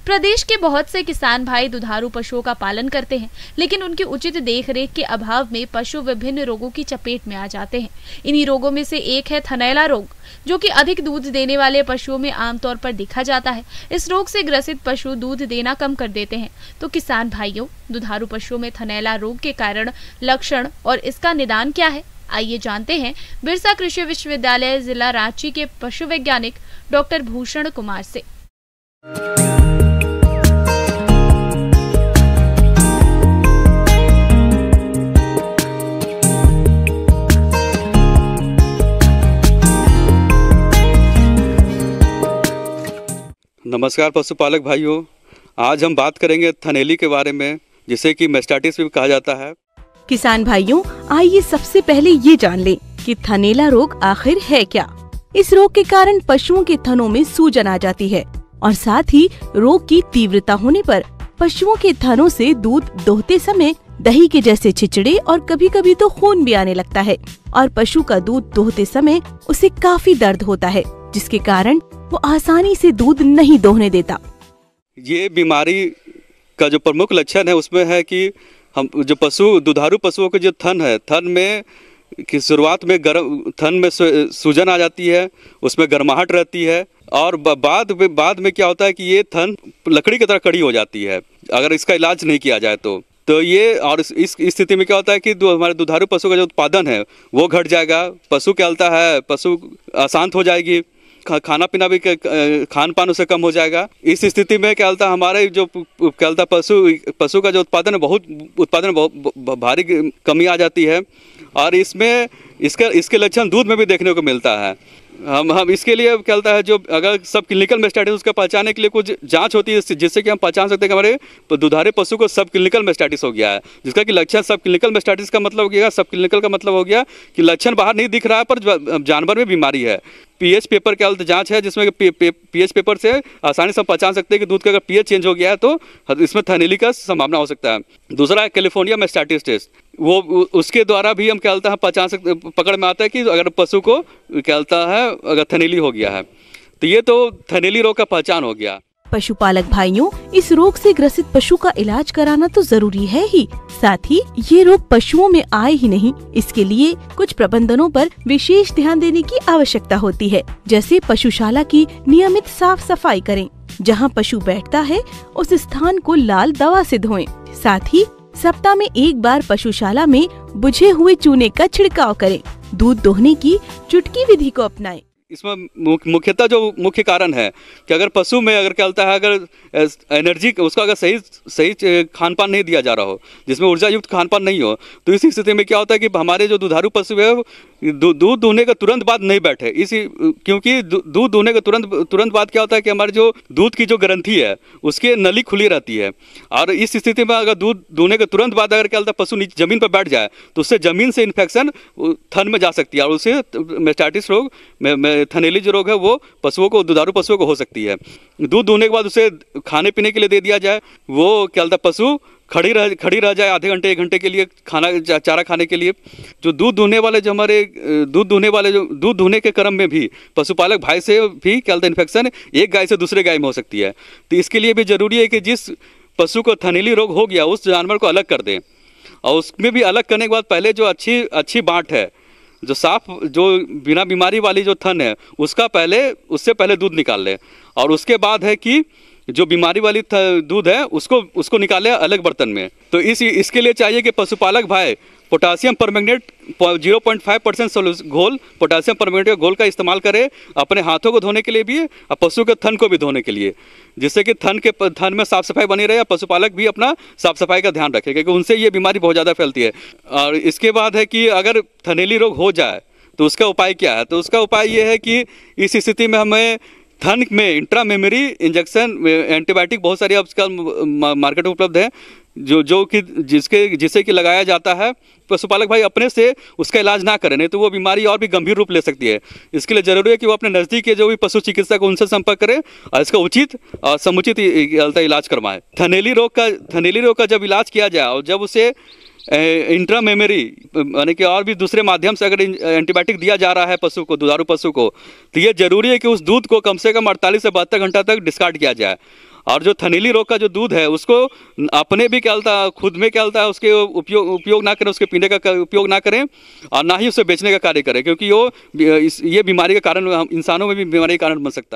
प्रदेश के बहुत से किसान भाई दुधारू पशुओं का पालन करते हैं, लेकिन उनकी उचित देखरेख के अभाव में पशु विभिन्न रोगों की चपेट में आ जाते हैं। इन्हीं रोगों में से एक है थनैला रोग, जो कि अधिक दूध देने वाले पशुओं में आमतौर पर देखा जाता है। इस रोग से ग्रसित पशु दूध देना कम कर देते हैं। तो किसान भाइयों, दुधारू पशुओं में थनैला रोग के कारण, लक्षण और इसका निदान क्या है, आइए जानते हैं बिरसा कृषि विश्वविद्यालय जिला रांची के पशु वैज्ञानिक डॉक्टर भूषण कुमार से। नमस्कार पशुपालक भाइयों, आज हम बात करेंगे थनैली के बारे में, जिसे कि मैस्टाइटिस भी कहा जाता है। किसान भाइयों, आइए सबसे पहले ये जान लें कि थनैला रोग आखिर है क्या। इस रोग के कारण पशुओं के थनों में सूजन आ जाती है और साथ ही रोग की तीव्रता होने पर पशुओं के थनों से दूध दोहते समय दही के जैसे छिचड़े और कभी कभी तो खून भी आने लगता है और पशु का दूध दोहते समय उसे काफी दर्द होता है, जिसके कारण वो आसानी से दूध नहीं दोहने देता। ये बीमारी का जो प्रमुख लक्षण है उसमें है कि हम जो दुधारू पशुओं के जो थन है, थन में की शुरुआत में थन में सूजन आ जाती है, उसमें गर्माहट रहती है और बाद में क्या होता है कि ये थन लकड़ी की तरह कड़ी हो जाती है अगर इसका इलाज नहीं किया जाए तो ये। और इस स्थिति में क्या होता है कि हमारे दुधारू पशु का जो उत्पादन है वो घट जाएगा, पशु क्या होता है, पशु अशांत हो जाएगी, खाना पीना भी खान पान उससे कम हो जाएगा। इस स्थिति में क्या होता है, हमारे जो क्या होता है पशु का जो उत्पादन है बहुत भारी कमी आ जाती है और इसमें इसके लक्षण दूध में भी देखने को मिलता है। हम इसके लिए क्या होता है, जो अगर सब क्लिनिकल मैस्टाइटिस उसका पहचानने के लिए कुछ जांच होती है जिससे कि हम पहचान सकते हैं कि हमारे दुधारू पशु को सब क्लिनिकल मैस्टाइटिस हो गया है, जिसका कि लक्षण सब क्लिनिकल मैस्टाइटिस का मतलब हो गया, सब क्लिनिकल का मतलब हो गया कि लक्षण बाहर नहीं दिख रहा है पर जानवर में बीमारी है। पीएच पेपर क्या जांच है जिसमें पीएच पेपर से आसानी से हम पहचान सकते हैं कि दूध का अगर पीएच चेंज हो गया है तो इसमें थनैली का संभावना हो सकता है। दूसरा है कैलिफोर्निया मैस्टाइटिस टेस्ट, वो उसके द्वारा भी हम क्या होता है पहचान सकते, पकड़ में आता है कि अगर पशु को क्या होता है अगर थनैली हो गया है तो ये तो थनैली रोग का पहचान हो गया। पशुपालक भाइयों, इस रोग से ग्रसित पशु का इलाज कराना तो जरूरी है ही, साथ ही ये रोग पशुओं में आए ही नहीं, इसके लिए कुछ प्रबंधनों पर विशेष ध्यान देने की आवश्यकता होती है। जैसे पशुशाला की नियमित साफ सफाई करें, जहां पशु बैठता है उस स्थान को लाल दवा से धोएं। साथ ही सप्ताह में एक बार पशुशाला में बुझे हुए चूने का छिड़काव करें। दूध दोहने की चुटकी विधि को अपनाएं। इसमें मुख्यतः जो मुख्य कारण है कि अगर पशु में अगर क्या होता है, अगर एनर्जी उसका अगर सही खान पान नहीं दिया जा रहा हो, जिसमें ऊर्जा युक्त खान पान नहीं हो, तो इस स्थिति में क्या होता है कि हमारे जो दुधारू पशु है दूध दूहने के तुरंत बाद नहीं बैठे, क्योंकि दूध दूहने के तुरंत बाद क्या होता है कि हमारे जो दूध की जो ग्रंथि है उसकी नली खुली रहती है और इस स्थिति में अगर दूध दूहने के तुरंत बाद अगर क्या होता है पशु नीचे जमीन पर बैठ जाए तो उससे जमीन से इन्फेक्शन थन में जा सकती है और उससे मैस्टाइटिस रोग थनैली जो रोग है वो दुधारू पशुओं को हो सकती है। दूध दूहने के बाद उसे खाने पीने के लिए दे दिया जाए, वो क्या होता है पशु खड़ी रह जाए आधे घंटे 1 घंटे के लिए चारा खाने के लिए। जो दूध दूहने के क्रम में भी पशुपालक भाई से भी क्या होता है इन्फेक्शन एक गाय से दूसरे गाय में हो सकती है। तो इसके लिए भी जरूरी है कि जिस पशु को थनैली रोग हो गया उस जानवर को अलग कर दें और उसमें भी अलग करने के बाद पहले जो अच्छी बाँट है, जो साफ जो बिना बीमारी वाली जो थन है उससे पहले दूध निकाल ले और उसके बाद है कि जो बीमारी वाली दूध है उसको निकाले अलग बर्तन में। तो इसके लिए चाहिए कि पशुपालक भाई पोटासियम परमैंगनेट 0.5% घोल, पोटासियम परमैंगनेट का घोल का इस्तेमाल करें अपने हाथों को धोने के लिए भी और पशु के थन को भी धोने के लिए, जिससे कि थन में साफ सफाई बनी रहे। पशुपालक भी अपना साफ सफाई का ध्यान रखे क्योंकि उनसे ये बीमारी बहुत ज़्यादा फैलती है। और इसके बाद है कि अगर थनैली रोग हो जाए तो उसका उपाय क्या है, तो उसका उपाय ये है कि इस स्थिति में हमें थन में इंट्रामेमरी इंजेक्शन एंटीबायोटिक बहुत सारी आजकल मार्केट में उपलब्ध है जिससे कि लगाया जाता है। पशुपालक भाई अपने से उसका इलाज ना करें, नहीं तो वो बीमारी और भी गंभीर रूप ले सकती है। इसके लिए जरूरी है कि वो अपने नज़दीक के जो भी पशु चिकित्सक उनसे संपर्क करें और इसका उचित और समुचित इलाज करवाएं। थनैली रोग का जब इलाज किया जाए और जब उसे इंट्रामेमरी यानी कि और भी दूसरे माध्यम से अगर एंटीबायोटिक दिया जा रहा है पशु को, दुधारू पशु को, तो ये जरूरी है कि उस दूध को कम से कम 48 से 72 घंटा तक डिस्कार्ड किया जाए और जो थनैली रोग का जो दूध है उसको अपने भी क्या होता है, खुद में क्या होता है, उसके उपयोग ना करें, उसके पीने का उपयोग ना करें और ना ही उसे बेचने का कार्य करें, क्योंकि ये बीमारी का कारण, इंसानों में भी बीमारी का कारण बन सकता है।